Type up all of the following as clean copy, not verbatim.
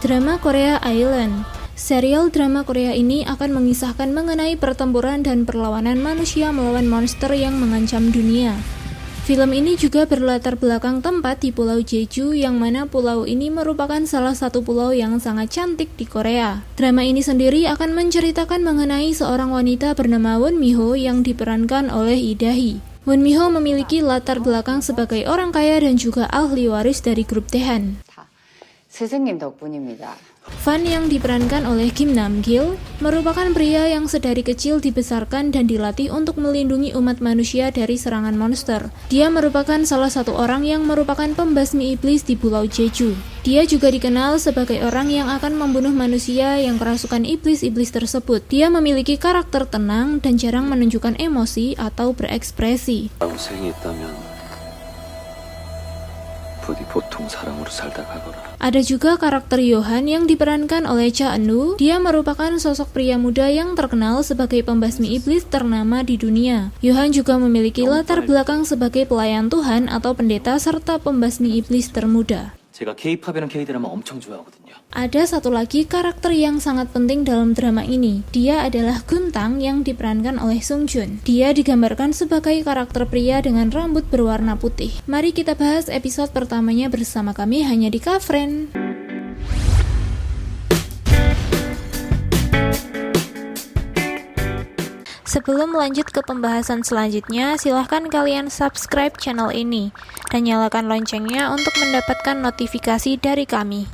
Drama Korea Island. Serial drama Korea ini akan mengisahkan mengenai pertempuran dan perlawanan manusia melawan monster yang mengancam dunia. Film ini juga berlatar belakang tempat di Pulau Jeju, yang mana pulau ini merupakan salah satu pulau yang sangat cantik di Korea. Drama ini sendiri akan menceritakan mengenai seorang wanita bernama Won Mi-ho yang diperankan oleh Lee Da-hee. Won Mi-ho memiliki latar belakang sebagai orang kaya dan juga ahli waris dari grup Daehan. 스승님 덕분입니다. Fan yang diperankan oleh Kim Nam-gil merupakan pria yang sedari kecil dibesarkan dan dilatih untuk melindungi umat manusia dari serangan monster. Dia merupakan salah satu orang yang merupakan pembasmi iblis di Pulau Jeju. Dia juga dikenal sebagai orang yang akan membunuh manusia yang kerasukan iblis-iblis tersebut. Dia memiliki karakter tenang dan jarang menunjukkan emosi atau berekspresi. Ada juga karakter Yohan yang diperankan oleh Cha Eun-woo. Dia merupakan sosok pria muda yang terkenal sebagai pembasmi iblis ternama di dunia. Yohan juga memiliki latar belakang sebagai pelayan Tuhan atau pendeta serta pembasmi iblis termuda. 제가 K-팝이랑 K-드라마 엄청 좋아하거든요. Ada satu lagi karakter yang sangat penting dalam drama ini. Dia adalah Guntang yang diperankan oleh Sung Joon. Dia digambarkan sebagai karakter pria dengan rambut berwarna putih. Mari kita bahas episode pertamanya bersama kami hanya di Kafren. Sebelum lanjut ke pembahasan selanjutnya, silahkan kalian subscribe channel ini dan nyalakan loncengnya untuk mendapatkan notifikasi dari kami.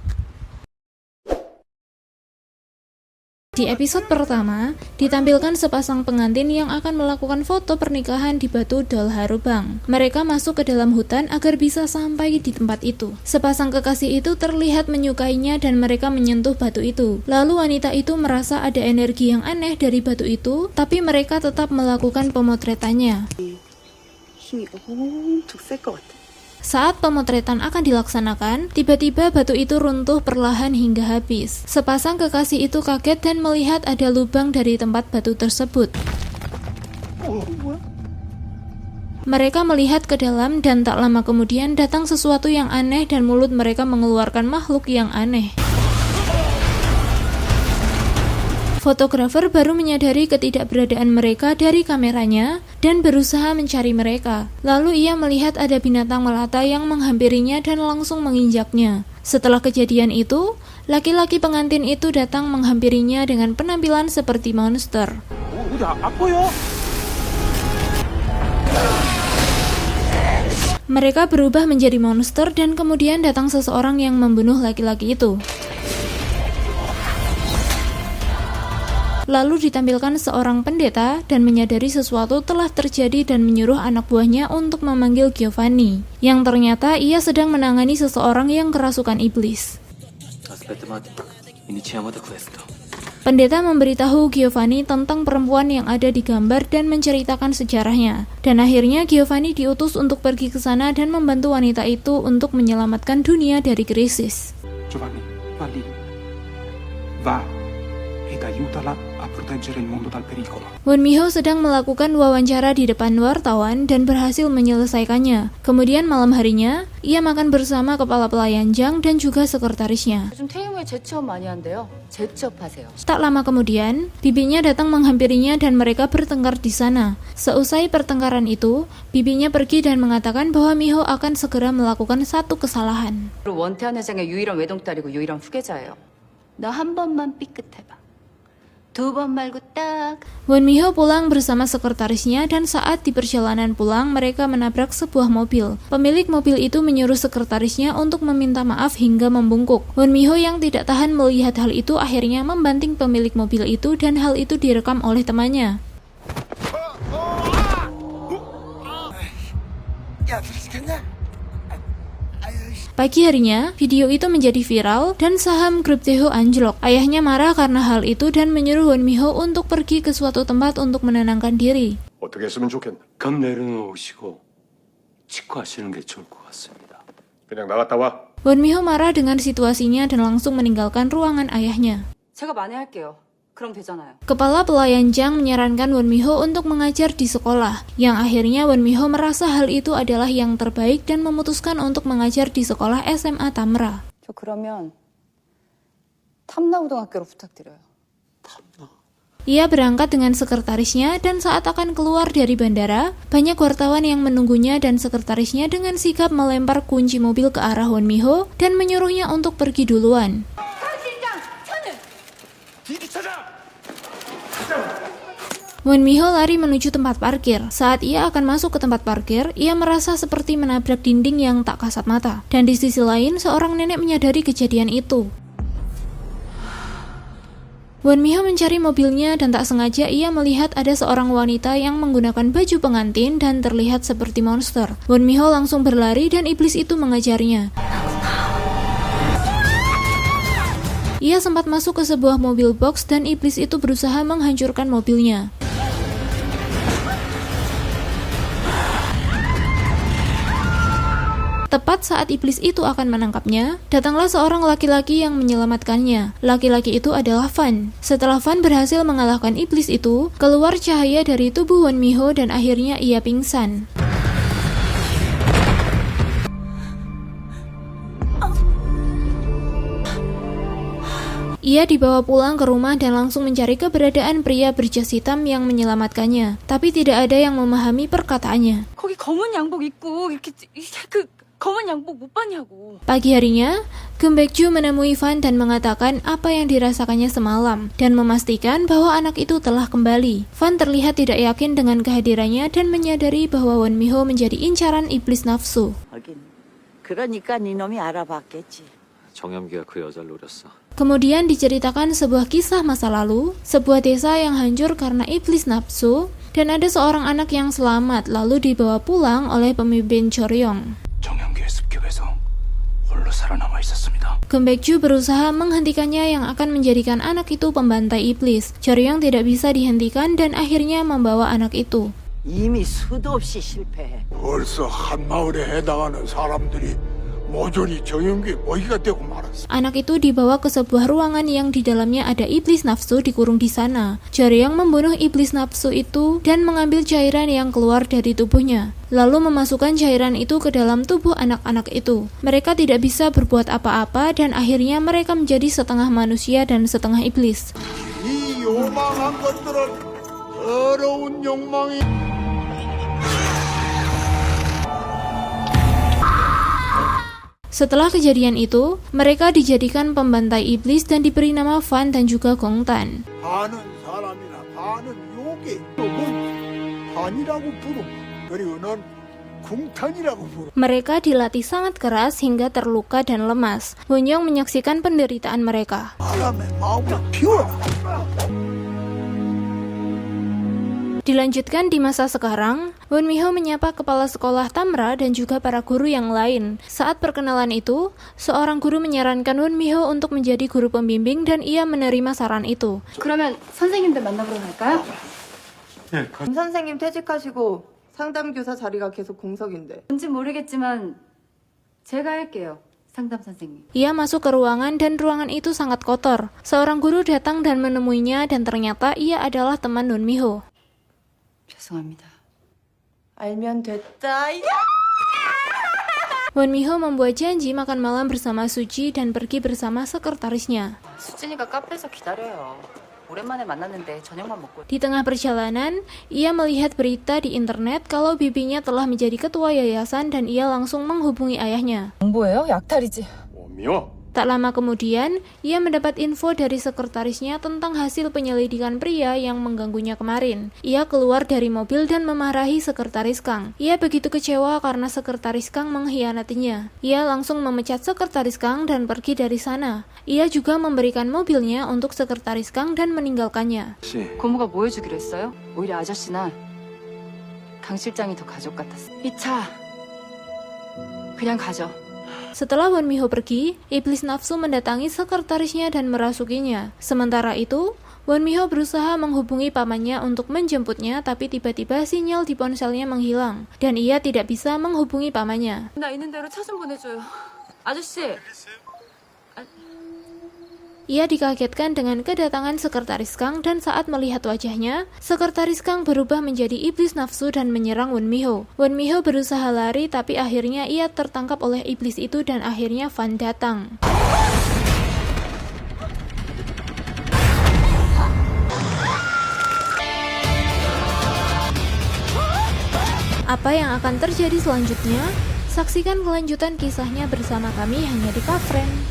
Di episode pertama, ditampilkan sepasang pengantin yang akan melakukan foto pernikahan di Batu Dolharubang. Mereka masuk ke dalam hutan agar bisa sampai di tempat itu. Sepasang kekasih itu terlihat menyukainya dan mereka menyentuh batu itu. Lalu wanita itu merasa ada energi yang aneh dari batu itu, tapi mereka tetap melakukan pemotretannya. Saat pemotretan akan dilaksanakan, tiba-tiba batu itu runtuh perlahan hingga habis. Sepasang kekasih itu kaget dan melihat ada lubang dari tempat batu tersebut. Mereka melihat ke dalam dan tak lama kemudian datang sesuatu yang aneh dan mulut mereka mengeluarkan makhluk yang aneh. Fotografer baru menyadari ketidakberadaan mereka dari kameranya dan berusaha mencari mereka. Lalu ia melihat ada binatang melata yang menghampirinya dan langsung menginjaknya. Setelah kejadian itu, laki-laki pengantin itu datang menghampirinya dengan penampilan seperti monster. Mereka berubah menjadi monster dan kemudian datang seseorang yang membunuh laki-laki itu. Lalu ditampilkan seorang pendeta dan menyadari sesuatu telah terjadi dan menyuruh anak buahnya untuk memanggil Giovanni, yang ternyata ia sedang menangani seseorang yang kerasukan iblis. Pendeta memberitahu Giovanni tentang perempuan yang ada di gambar dan menceritakan sejarahnya. Dan akhirnya Giovanni diutus untuk pergi ke sana dan membantu wanita itu untuk menyelamatkan dunia dari krisis. Giovanni, va. Won Mi-ho sedang melakukan wawancara di depan wartawan dan berhasil menyelesaikannya. Kemudian malam harinya, ia makan bersama kepala pelayan Jang dan juga sekretarisnya. Tak lama kemudian, bibinya datang menghampirinya dan mereka bertengkar di sana. Seusai pertengkaran itu, bibinya pergi dan mengatakan bahwa Mi-ho akan segera melakukan satu kesalahan. 원태한 회장의 유일한 외동딸이고 유일한 후계자예요. 너 한 번만 삐끗해봐. Won Mi-ho pulang bersama sekretarisnya dan saat di perjalanan pulang mereka menabrak sebuah mobil. Pemilik mobil itu menyuruh sekretarisnya untuk meminta maaf hingga membungkuk. Won Mi-ho yang tidak tahan melihat hal itu akhirnya membanting pemilik mobil itu dan hal itu direkam oleh temannya. Pagi harinya, video itu menjadi viral dan saham grup Daeho anjlok. Ayahnya marah karena hal itu dan menyuruh Won Mi-ho untuk pergi ke suatu tempat untuk menenangkan diri. 어떻게 했으면 좋겠나? 감 내려놓으시고 치과하시는 게 좋을 것 같습니다. 그냥 나갔다 와. Won Mi-ho marah dengan situasinya dan langsung meninggalkan ruangan ayahnya. 제가 만회할게요. 그럼 되잖아요. Kepala pelayan Jang menyarankan Won Mi-ho untuk mengajar di sekolah, yang akhirnya Won Mi-ho merasa hal itu adalah yang terbaik dan memutuskan untuk mengajar di sekolah SMA Tamra. 저 그러면 탐나고등학교로 부탁드려요. Ia berangkat dengan sekretarisnya dan saat akan keluar dari bandara, banyak wartawan yang menunggunya dan sekretarisnya dengan sigap melempar kunci mobil ke arah Won Mi-ho dan menyuruhnya untuk pergi duluan. Won Mi-ho lari menuju tempat parkir. Saat ia akan masuk ke tempat parkir, ia merasa seperti menabrak dinding yang tak kasat mata. Dan di sisi lain, seorang nenek menyadari kejadian itu. Won Mi-ho mencari mobilnya dan tak sengaja ia melihat ada seorang wanita yang menggunakan baju pengantin dan terlihat seperti monster. Won Mi-ho langsung berlari dan iblis itu mengejarnya. Ia sempat masuk ke sebuah mobil box dan iblis itu berusaha menghancurkan mobilnya. Tepat saat iblis itu akan menangkapnya, datanglah seorang laki-laki yang menyelamatkannya. Laki-laki itu adalah Fan. Setelah Fan berhasil mengalahkan iblis itu, keluar cahaya dari tubuh Won Mi-ho dan akhirnya ia pingsan. Ia dibawa pulang ke rumah dan langsung mencari keberadaan pria berjas hitam yang menyelamatkannya. Tapi tidak ada yang memahami perkataannya. 거기 검은 양복 입고 이렇게 검은 양복 못 봤냐고. Pagi harinya, Kim Baek-ju menemui Fan dan mengatakan apa yang dirasakannya semalam dan memastikan bahwa anak itu telah kembali. Fan terlihat tidak yakin dengan kehadirannya dan menyadari bahwa Won Mi-ho menjadi incaran iblis nafsu. 하긴 그러니까 니놈이 알아봤겠지. 정염기가 그 여자를 노렸어. Kemudian diceritakan sebuah kisah masa lalu, sebuah desa yang hancur karena iblis nafsu, dan ada seorang anak yang selamat lalu dibawa pulang oleh pemimpin Choryong. 정염기의 습격에서 홀로 살아남아 있었습니다. Kim Baek-ju berusaha menghentikannya yang akan menjadikan anak itu pembantai iblis. Choryong tidak bisa dihentikan dan akhirnya membawa anak itu. 이미 수도 없이 실패해. 벌써 한 마을에 해당하는 사람들이 모조리 정형기에 먹이가 되고 말았어. Anak itu dibawa ke sebuah ruangan yang di dalamnya ada iblis nafsu dikurung di sana. Choryong membunuh iblis nafsu itu dan mengambil cairan yang keluar dari tubuhnya, lalu memasukkan cairan itu ke dalam tubuh anak-anak itu. Mereka tidak bisa berbuat apa-apa dan akhirnya mereka menjadi setengah manusia dan setengah iblis. 이 요망한 것들은 더러운 욕망이 Setelah kejadian itu, mereka dijadikan pembantai iblis dan diberi nama Fan dan juga Gongtan. 반은 사람이나 반은 요괴. 넌 반이라고 부르고 그리고 넌 궁탄이라고 부르고. Mereka dilatih sangat keras hingga terluka dan lemas. Won-young menyaksikan penderitaan mereka. 사람의 마음을 비워라. Dilanjutkan di masa sekarang, Won Mi-ho menyapa kepala sekolah Tamra dan juga para guru yang lain. Saat perkenalan itu, seorang guru menyarankan Won Mi-ho untuk menjadi guru pembimbing dan ia menerima saran itu. 그러면 선생님들 만나보러 갈까요? 김 선생님 퇴직하시고 상담교사 자리가 계속 공석인데. 뭔지 모르겠지만 제가 할게요. 상담 선생님. Ia masuk ke ruangan dan ruangan itu sangat kotor. Seorang guru datang dan menemuinya dan ternyata ia adalah teman Won Mi-ho. 죄송합니다. 알면 됐다. Won Mi-ho membuat janji makan malam bersama Suji dan pergi bersama sekretarisnya. 수진이가 카페에서 기다려요. 오랜만에 만났는데 저녁만 먹고. Di tengah perjalanan, ia melihat berita di internet kalau bibinya telah menjadi ketua yayasan dan ia langsung menghubungi ayahnya. 뭐예요? 약탈이지. 원미호, Tak lama kemudian, ia mendapat info dari sekretarisnya tentang hasil penyelidikan pria yang mengganggunya kemarin. Ia keluar dari mobil dan memarahi sekretaris Kang. Ia begitu kecewa karena sekretaris Kang mengkhianatinya. Ia langsung memecat sekretaris Kang dan pergi dari sana. Ia juga memberikan mobilnya untuk sekretaris Kang dan meninggalkannya. 고모가 뭐 해주기로 했어요? 오히려 아저씨나 강 실장이 더 가족 같았어. 이 차 그냥 가죠. Setelah Won Mi-ho pergi, iblis nafsu mendatangi sekretarisnya dan merasukinya. Sementara itu, Won Mi-ho berusaha menghubungi pamannya untuk menjemputnya, tapi tiba-tiba sinyal di ponselnya menghilang, dan ia tidak bisa menghubungi pamannya. 나 있는 대로 차 좀 보내줘요. 아저씨. Ia dikagetkan dengan kedatangan sekretaris Kang dan saat melihat wajahnya, sekretaris Kang berubah menjadi iblis nafsu dan menyerang Won Mi-ho. Won Mi-ho berusaha lari tapi akhirnya ia tertangkap oleh iblis itu dan akhirnya Fan datang. Apa yang akan terjadi selanjutnya? Saksikan kelanjutan kisahnya bersama kami hanya di Kafren.